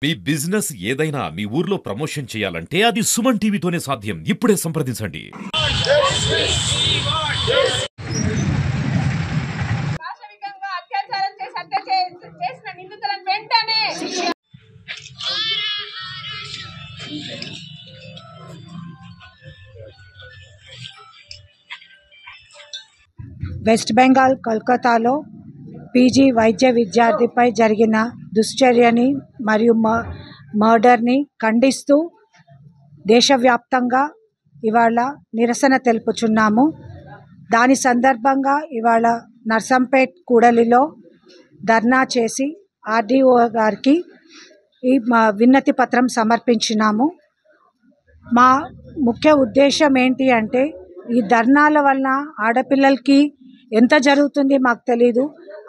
మీ business ఏదైనా మీ ఊర్లో promotion చేయాలంటే అది సుమన్ టీవీతోనే సాధ్యం. ఇప్పుడే సంప్రదించండి. పాశవికంగా అత్యాచారం చేసి హత్య చేసిన నిందితులను వెంటనే వెస్ట్ బెంగాల్ కోల్కతాలో పీజీ వైద్య విద్యార్థిపై జరిగిన దుశ్చర్యని మరియు మర్డర్ని ఖండిస్తూ దేశవ్యాప్తంగా ఇవాళ నిరసన తెలుపుచున్నాము. దాని సందర్భంగా ఇవాళ నర్సంపేట్ కూడలిలో ధర్నా చేసి ఆర్డీఓ గారికి ఈ విన్నతి పత్రం సమర్పించినాము. మా ముఖ్య ఉద్దేశం ఏంటి అంటే, ఈ ధర్నాల వలన ఆడపిల్లలకి ఎంత జరుగుతుంది మాకు తెలీదు.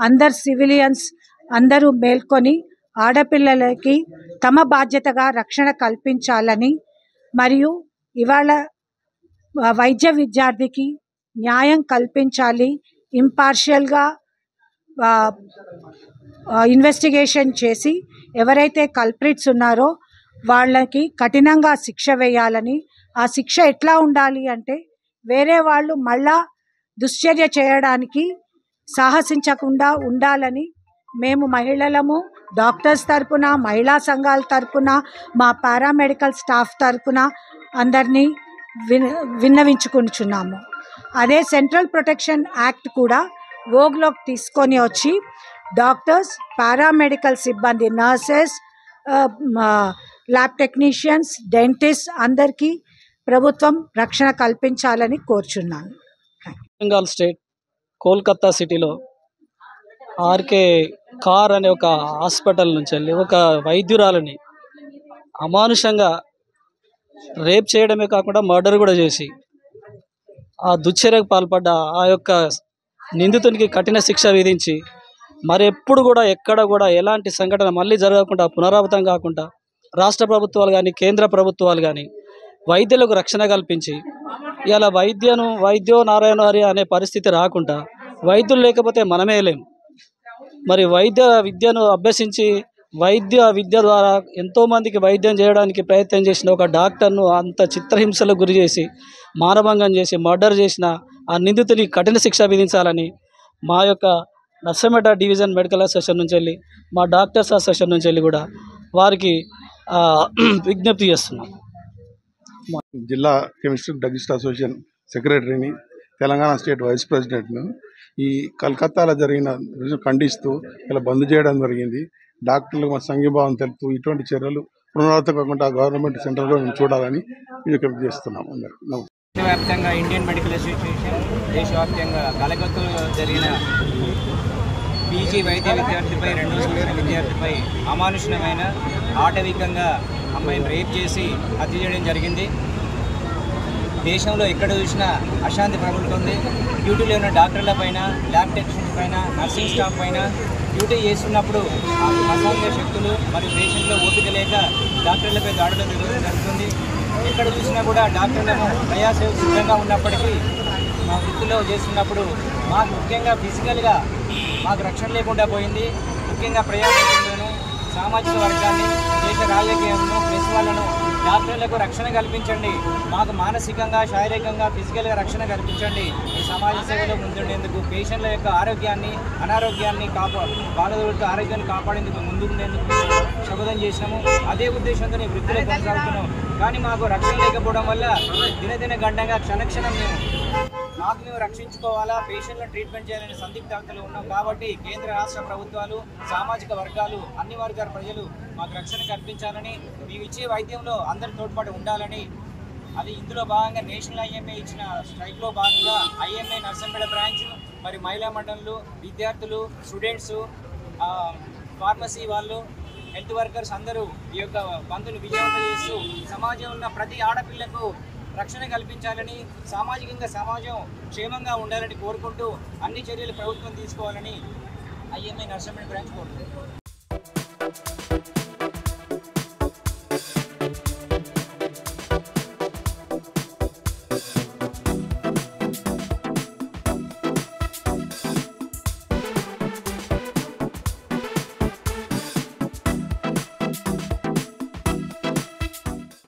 అందరు సివిలియన్స్ అందరూ మేల్కొని ఆడపిల్లలకి తమ బాధ్యతగా రక్షణ కల్పించాలని, మరియు ఇవాళ వైద్య విద్యార్థికి న్యాయం కల్పించాలి. ఇంపార్షియల్గా ఇన్వెస్టిగేషన్ చేసి ఎవరైతే కల్ప్రిట్స్ ఉన్నారో వాళ్ళకి కఠినంగా శిక్ష వేయాలని. ఆ శిక్ష ఎట్లా ఉండాలి అంటే, వేరే వాళ్ళు మళ్ళా దుశ్చర్య చేయడానికి సాహసించకుండా ఉండాలని మేము మహిళలము డాక్టర్స్ తరపున, మహిళా సంఘాల తరపున, మా పారామెడికల్ స్టాఫ్ తరపున అందరినీ విన్నవించుకుంటున్నాము. అదే సెంట్రల్ ప్రొటెక్షన్ యాక్ట్ కూడా ఓగ్లోకి తీసుకొని వచ్చి డాక్టర్స్, పారామెడికల్ సిబ్బంది, నర్సెస్, ల్యాబ్ టెక్నీషియన్స్, డెంటిస్ట్ అందరికీ ప్రభుత్వం రక్షణ కల్పించాలని కోరుచున్నాను. బెంగాల్ స్టేట్ కోల్కతా సిటీలో ఆర్కే కార్ అనే ఒక హాస్పిటల్ నుంచి వెళ్ళి ఒక వైద్యురాలని అమానుషంగా రేప్ చేయడమే కాకుండా మర్డర్ కూడా చేసి ఆ దుశ్చర్యకు పాల్పడ్డ ఆ యొక్క నిందితునికి కఠిన శిక్ష విధించి మరి ఎప్పుడు కూడా ఎక్కడ కూడా ఎలాంటి సంఘటన మళ్ళీ జరగకుండా పునరావృతం కాకుండా రాష్ట్ర ప్రభుత్వాలు కానీ కేంద్ర ప్రభుత్వాలు కానీ వైద్యులకు రక్షణ కల్పించి ఇలా వైద్యో నారాయణ హరి అనే పరిస్థితి రాకుండా, వైద్యులు లేకపోతే మనమే లేం. మరి వైద్య విద్యను అభ్యసించి వైద్య విద్య ద్వారా ఎంతోమందికి వైద్యం చేయడానికి ప్రయత్నం చేసిన ఒక డాక్టర్ను అంత చిత్రహింసలకు గురి చేసి మానభంగం చేసి మర్డర్ చేసిన ఆ నిందితుని కఠిన శిక్ష విధించాలని మా యొక్క నర్సంపేట డివిజన్ మెడికల్ అసోసియేషన్ నుంచి వెళ్ళి, మా డాక్టర్స్ అసోసియేషన్ నుంచి వెళ్ళి కూడా వారికి విజ్ఞప్తి చేస్తున్నాం. జిల్లా కెమిస్ట్రీ డ్రగిస్ట్ అసోసియేషన్ సెక్రటరీని, తెలంగాణ స్టేట్ వైస్ ప్రెసిడెంట్ను ఈ కలకత్తాలో జరిగిన ఖండిస్తూ ఇలా బంద్ చేయడం జరిగింది. డాక్టర్లకు మా సంఘీభావం తెలుపుతూ ఇటువంటి చర్యలు పునరావృతం కాకుండా గవర్నమెంట్ సెంట్రల్ గవర్నమెంట్ చూడాలని విజ్ఞప్తి చేస్తున్నాం. అందరికీ దేశవ్యాప్తంగా ఇండియన్ మెడికల్ అసోసియేషన్ దేశవ్యాప్తంగా కలకత్తాలో జరిగిన పీజీ వైద్య విద్యార్థిపై, 2వ సంవత్సరం విద్యార్థిపై అమానుషమైన ఆటవికంగా అమ్మాయిని రేప్ చేసి హత్య చేయడం జరిగింది. దేశంలో ఎక్కడ చూసినా అశాంతి ప్రబలుతుంది. డ్యూటీలో ఉన్న డాక్టర్ల పైన, ల్యాబ్ టెక్నీషియన్స్ పైన, నర్సింగ్ స్టాఫ్ పైన డ్యూటీ చేస్తున్నప్పుడు అసాంఘిక శక్తులు మరియు పేషెంట్లో ఓపిక లేక డాక్టర్లపై దాడులు జరుగుతుంది. ఎక్కడ చూసినా కూడా డాక్టర్లను ప్రయాస సిద్ధంగా ఉన్నప్పటికీ మా వృత్తిలో చేస్తున్నప్పుడు మాకు ముఖ్యంగా ఫిజికల్గా మాకు రక్షణ లేకుండా పోయింది. ముఖ్యంగా ప్రయాసలను, సామాజిక వర్గాన్ని, దేశ రాజకీయాలను, ప్రెస్ వాళ్ళను డాక్టర్లకు రక్షణ కల్పించండి. మాకు మానసికంగా, శారీరకంగా, ఫిజికల్గా రక్షణ కల్పించండి. ఈ సమాజ సేవలో ముందుండేందుకు, పేషెంట్ల యొక్క ఆరోగ్యాన్ని, అనారోగ్యాన్ని బాధపడుతూ ఆరోగ్యాన్ని కాపాడేందుకు ముందుండేందుకు శపథం చేసినాము. అదే ఉద్దేశంతో వృత్తిలో కొనసాగుతున్నాం. కానీ మాకు రక్షణ లేకపోవడం వల్ల దినదిన గంటగా క్షణక్షణం మేము రక్షించుకోవాలా, పేషెంట్లను ట్రీట్మెంట్ చేయాలనే సందిగ్ధతలో ఉన్నాం. కాబట్టి కేంద్ర రాష్ట్ర ప్రభుత్వాలు, సామాజిక వర్గాలు, అన్ని వర్గాల ప్రజలు మాకు రక్షణ కల్పించాలని, మేము ఇచ్చే వైద్యంలో అందరి తోడ్పాటు ఉండాలని, అది ఇందులో భాగంగా నేషనల్ ఐఎంఏ ఇచ్చిన స్ట్రైక్లో భాగంగా ఐఎంఏ నర్సంపేట బ్రాంచ్ మరి మహిళా మండళ్ళు, విద్యార్థులు, స్టూడెంట్స్, ఫార్మసీ వాళ్ళు, హెల్త్ వర్కర్స్ అందరూ ఈ యొక్క బంద్ను విజయవంతం చేస్తూ సమాజంలో ఉన్న ప్రతి ఆడపిల్లకు రక్షణ కల్పించాలని, సామాజికంగా సమాజం క్షేమంగా ఉండాలని కోరుకుంటూ అన్ని చర్యలు ప్రభుత్వం తీసుకోవాలని ఐఎంఏ నర్సంపేట బ్రాంచ్ కోరుతుంది.